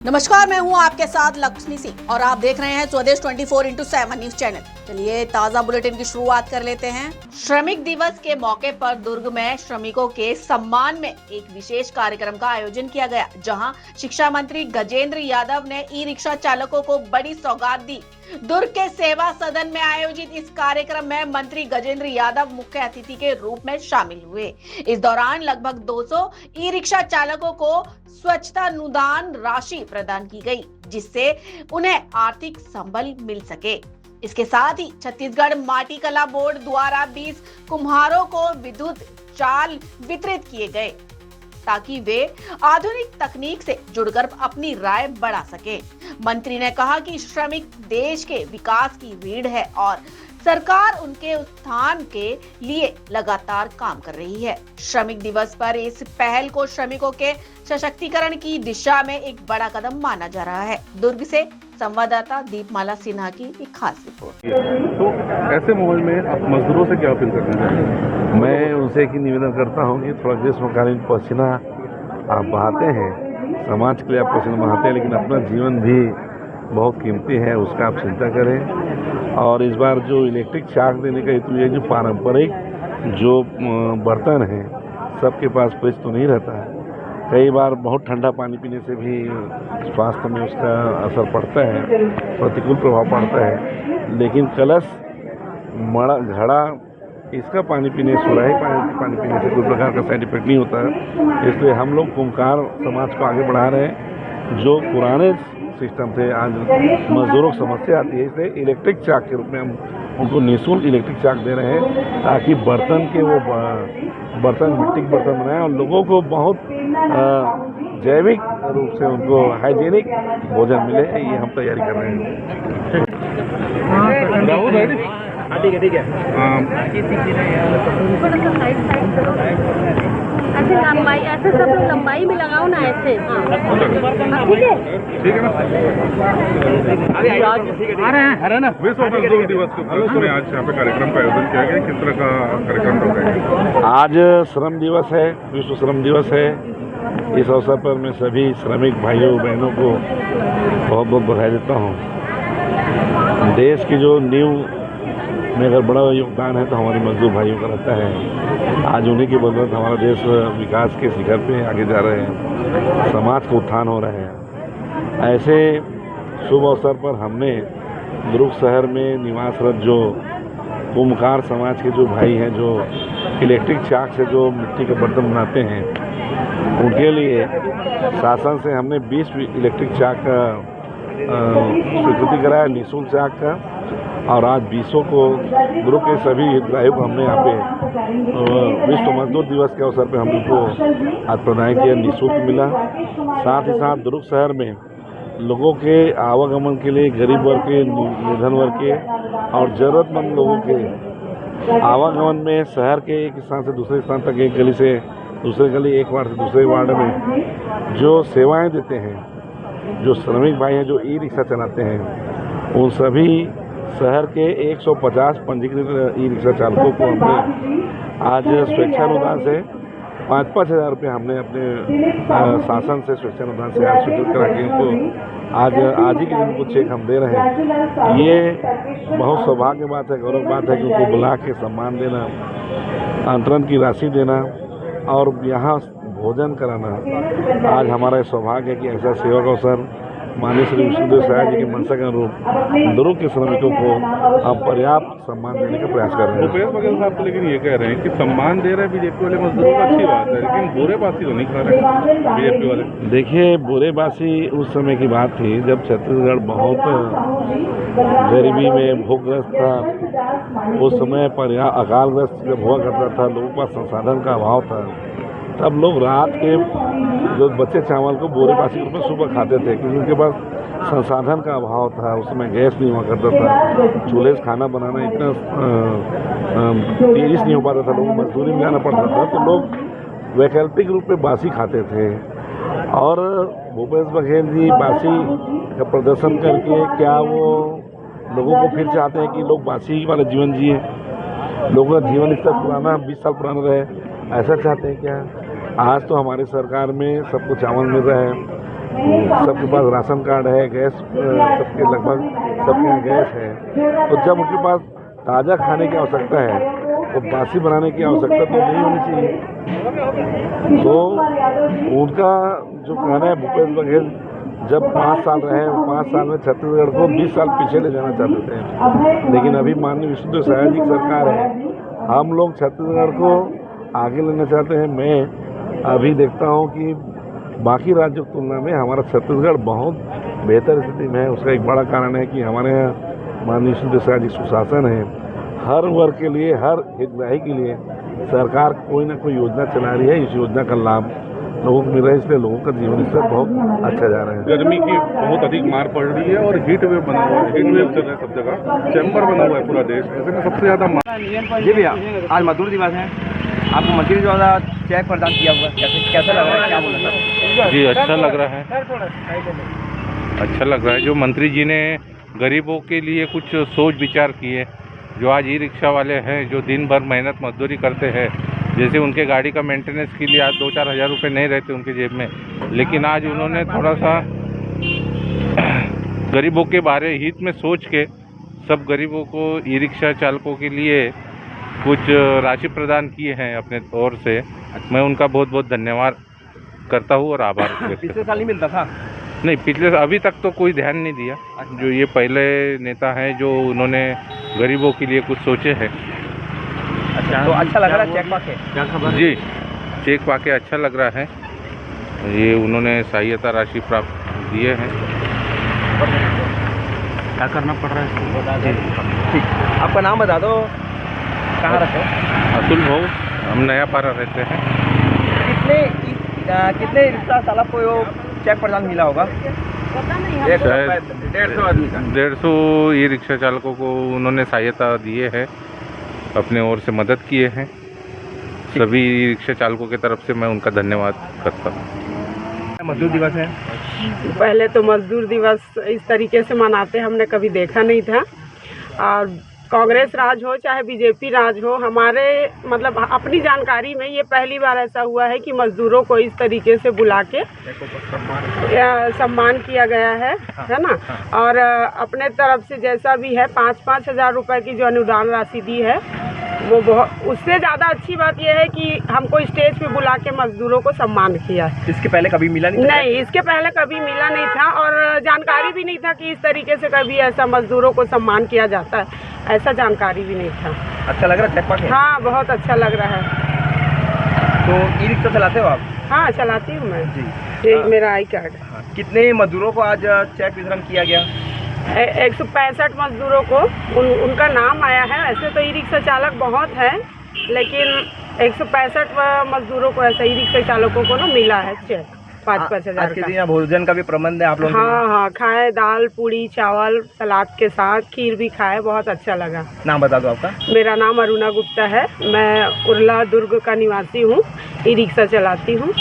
नमस्कार, मैं हूं आपके साथ लक्ष्मी सिंह और आप देख रहे हैं स्वदेश 24x7 न्यूज चैनल। चलिए ताजा बुलेटिन की शुरुआत कर लेते हैं। श्रमिक दिवस के मौके पर दुर्ग में श्रमिकों के सम्मान में एक विशेष कार्यक्रम का आयोजन किया गया, जहां शिक्षा मंत्री गजेंद्र यादव ने ई रिक्शा चालकों को बड़ी सौगात दी। दुर्ग के सेवा सदन में आयोजित इस कार्यक्रम में मंत्री गजेंद्र यादव मुख्य अतिथि के रूप में शामिल हुए। इस दौरान लगभग 200 ई रिक्शा चालकों को स्वच्छता अनुदान राशि प्रदान की गई, जिससे उन्हें आर्थिक संबल मिल सके। इसके साथ ही छत्तीसगढ़ माटी कला बोर्ड द्वारा 20 कुम्हारों को विद्युत चाल वितरित किए गए, ताकि वे आधुनिक तकनीक से जुड़कर अपनी राय बढ़ा सके। मंत्री ने कहा कि श्रमिक देश के विकास की रीढ़ है और सरकार उनके उत्थान के लिए लगातार काम कर रही है। श्रमिक दिवस पर इस पहल को श्रमिकों के सशक्तिकरण की दिशा में एक बड़ा कदम माना जा रहा है। दुर्ग से संवाददाता दीपमाला सिन्हा की एक खास रिपोर्ट। तो ऐसे माहौल में आप मजदूरों से क्या अपील करना चाहते हैं? मैं उनसे एक ही निवेदन करता हूं कि थोड़ा ग्रीष्मकालीन पसीना आप बहाते हैं, समाज के लिए आप पसीना बहाते हैं, लेकिन अपना जीवन भी बहुत कीमती है, उसका आप चिंता करें। और इस बार जो इलेक्ट्रिक चाक देने का हेतु ये जो पारंपरिक जो बर्तन हैं सबके पास फ्रिज तो नहीं रहता है। कई बार बहुत ठंडा पानी पीने से भी स्वास्थ्य में उसका असर पड़ता है, प्रतिकूल प्रभाव पड़ता है। लेकिन कलश, मड़ा, घड़ा, इसका पानी पीने, सुराही पानी पीने से कोई प्रकार का साइड इफेक्ट नहीं होता है। इसलिए हम लोग कुम्हार समाज को आगे बढ़ा रहे हैं। जो पुराने सिस्टम थे, आज मजदूरों की समस्या आती है, इसलिए इलेक्ट्रिक चाक के रूप में हम उनको निःशुल्क इलेक्ट्रिक चाक दे रहे हैं, ताकि बर्तन के वो बर्तन मिट्टी के बर्तन बनाएं और लोगों को बहुत जैविक रूप से उनको हाइजीनिक भोजन मिले। ये हम तैयारी कर रहे हैं। राहुल भाई, ठीक है। ऐसे लंबाई, ऐसे सब लोग लंबाई में लगाओ ना, ऐसे। ठीक है ना? आ रहे हैं ना। विश्व मजदूर दिवस के उपलक्ष्य में आज यहाँ पे कार्यक्रम का आयोजन किया गया। किस तरह का कार्यक्रम होगा? आज श्रम दिवस है, विश्व श्रम दिवस है। इस अवसर पर मैं सभी श्रमिक भाइयों बहनों को बहुत बहुत बधाई देता हूँ। देश की जो नींव में अगर बड़ा योगदान है तो हमारे मजदूर भाइयों का रहता है। आज उन्हीं की बदौलत हमारा देश विकास के शिखर पे आगे जा रहे हैं, समाज का उत्थान हो रहे हैं। ऐसे शुभ अवसर पर हमने दुर्ग शहर में निवासरत जो कुम्हार समाज के जो भाई हैं, जो इलेक्ट्रिक चाक से जो मिट्टी के बर्तन बनाते हैं, उनके लिए शासन से हमने 20 इलेक्ट्रिक चाक का स्वीकृति कराया, निःशुल्क चाक का। और आज 20 को दुर्ग के सभी हितग्राहियों को हमने यहाँ पे विश्व मजदूर दिवस के अवसर पे हम उनको आज प्रदान किया, निःशुल्क मिला। साथ ही साथ दुर्ग शहर में लोगों के आवागमन के लिए, गरीब वर्ग के, निर्धन वर्ग के और ज़रूरतमंद लोगों के आवागमन में शहर के एक स्थान से दूसरे स्थान तक, एक गली से दूसरे गली, एक वार्ड से दूसरे वार्ड में जो सेवाएं देते हैं, जो श्रमिक भाई हैं, जो ई रिक्शा चलाते हैं, उन सभी शहर के 150 पंजीकृत ई रिक्शा चालकों को हमने आज स्वेच्छानुदान से 5-5 हज़ार रुपये हमने अपने शासन से स्वेच्छानुदान से आज स्वीकृत करा के उनको आज ही के दिन उनको चेक हम दे रहे हैं। ये बहुत सौभाग्य बात है, गौरव बात है कि उनको बुला के सम्मान देना, अंतरण की राशि देना और यहाँ भोजन कराना आज हमारा सौभाग्य है कि ऐसा सेवा का अवसर माननीय श्री विष्णुदेव साय जी के मनसा के अनुरूप दुर्ग के श्रमिकों को अब पर्याप्त सम्मान देने का प्रयास कर रहे हैं। भूपेश बघेल साहब तो लेकिन ये कह रहे हैं कि सम्मान दे रहे हैं बीजेपी वाले मजदूरों को, अच्छी बात है, लेकिन बुरेबासी तो नहीं खा रहे बीजेपी वाले। देखिए, बुरेबासी उस समय की बात थी जब छत्तीसगढ़ बहुत गरीबी में भूखग्रस्त था। उस समय पर अकालग्रस्त जब हुआ करता था, लोगों के पास संसाधन का अभाव था, तब लोग रात के जो बच्चे चावल को बोरेबासी के रूप में सुबह खाते थे, क्योंकि उनके पास संसाधन का अभाव था। उस समय गैस नहीं हुआ करता था, चूल्हे से खाना बनाना इतना तेजी से नहीं हो पाता था, लोगों को मजदूरी में जाना पड़ता था, तो लोग वैकल्पिक रूप में बासी खाते थे। और भूपेश बघेल जी बासी का प्रदर्शन करके क्या वो लोगों को फिर चाहते हैं कि लोग बासी वाला जीवन जिए, लोगों का जीवन स्तर पुराना 20 साल पुराना रहे, ऐसा चाहते हैं क्या? आज तो हमारी सरकार में सबको चावल मिल रहा है, सबके पास राशन कार्ड है, गैस सबके लगभग सबके यहाँ गैस है, तो जब उनके पास ताज़ा खाने की आवश्यकता है तो बासी बनाने की आवश्यकता तो नहीं होनी चाहिए। तो उनका जो कहना है, भूपेश बघेल जब 5 साल रहे, 5 साल में छत्तीसगढ़ को 20 साल पीछे ले जाना चाहते थे, लेकिन अभी माननीय विष्णुदेव साय जी की सरकार है, हम लोग छत्तीसगढ़ को आगे लेना चाहते हैं। मैं अभी देखता हूं कि बाकी राज्यों की तुलना में हमारा छत्तीसगढ़ बहुत बेहतर स्थिति में है। उसका एक बड़ा कारण है कि हमारे यहाँ माननीय विष्णुदेव साय जी सुशासन है। हर वर्ग के लिए, हर हितग्राही के लिए सरकार कोई ना कोई योजना चला रही है। इस योजना का लाभ लोगों को मिल रहा है, इसलिए लोगों का जीवन स्तर बहुत अच्छा जा रहा है। गर्मी की बहुत अधिक मार पड़ रही है और हीट वेव बना हुआ है, हीट वेव चल रहा है सब जगह, चैम्बर बना हुआ है पूरा देश, ऐसे में सबसे ज़्यादा जी भैया, आज मजदूर दिवस है, आपको मंत्री द्वारा चेक प्रदान किया हुआ, कैसा लग रहा है, क्या बोलना चाहते हैं? जी अच्छा लग रहा है, अच्छा लग रहा है। जो मंत्री जी ने गरीबों के लिए कुछ सोच विचार किए, जो आज ई रिक्शा वाले हैं, जो दिन भर मेहनत मजदूरी करते हैं, जैसे उनके गाड़ी का मेंटेनेंस के लिए आज 2-4 हज़ार रुपये नहीं रहते उनके जेब में, लेकिन आज उन्होंने थोड़ा सा गरीबों के बारे हित में सोच के सब गरीबों को ई रिक्शा चालकों के लिए कुछ राशि प्रदान किए हैं अपने ओर से। मैं उनका बहुत बहुत धन्यवाद करता हूँ और आभार व्यक्त करता पिछले साल नहीं मिलता था? हूँ। नहीं, पिछले अभी तक तो कोई ध्यान नहीं दिया। जो ये पहले नेता हैं जो उन्होंने गरीबों के लिए कुछ सोचे हैं। अच्छा, तो अच्छा लग रहा है चेक पाके? जी, चेक पाके अच्छा लग रहा है। ये उन्होंने सहायता राशि प्राप्त दिए हैं। क्या करना पड़ रहा है? जी ठीक, आपका नाम बता दो, कहाँ रहते हो? अतुल भाऊ, हम नया पारा रहते हैं। कितने रिक्शा चालक को चेक प्रदान मिला होगा? 150 आदमी का। 150 ई रिक्शा चालकों को उन्होंने सहायता दिए है, अपने ओर से मदद किए हैं। सभी ई रिक्शा चालकों की तरफ से मैं उनका धन्यवाद करता हूँ। मजदूर दिवस है, पहले तो मजदूर दिवस इस तरीके से मनाते हमने कभी देखा नहीं था। और कांग्रेस राज हो चाहे बीजेपी राज हो, हमारे मतलब अपनी जानकारी में ये पहली बार ऐसा हुआ है कि मजदूरों को इस तरीके से बुला के सम्मान किया गया है ना। और अपने तरफ से जैसा भी है 5-5 हज़ार रुपये की जो अनुदान राशि दी है, वो बहुत, उससे ज़्यादा अच्छी बात यह है कि हमको स्टेज पे बुला के मजदूरों को सम्मान किया। इसके पहले कभी मिला नहीं? नहीं, इसके पहले कभी मिला नहीं था और जानकारी भी नहीं था कि इस तरीके से कभी ऐसा मजदूरों को सम्मान किया जाता है, ऐसा जानकारी भी नहीं था। अच्छा लग रहा है चेक पाके? हाँ, बहुत अच्छा लग रहा है। तो ई रिक्शा चलाते हो आप? हाँ, चलाती हूँ मैं जी। ये मेरा आई कार्ड। कितने मजदूरों को आज चेक वितरण किया गया? 165 मजदूरों को उनका नाम आया है। ऐसे तो ई रिक्शा चालक बहुत है, लेकिन 165 मजदूरों को ऐसा ई रिक्शा चालकों को ना मिला है चेक 5-5 हज़ार आज के का। दिन भोजन का भी प्रबंध है आप लोगों हाँ हाँ, खाए, दाल पूड़ी चावल सलाद के साथ खीर भी खाए, बहुत अच्छा लगा। नाम बता दो आपका। मेरा नाम अरुणा गुप्ता है, मैं उरला दुर्ग का निवासी हूँ, ई रिक्शा चलाती हूँ।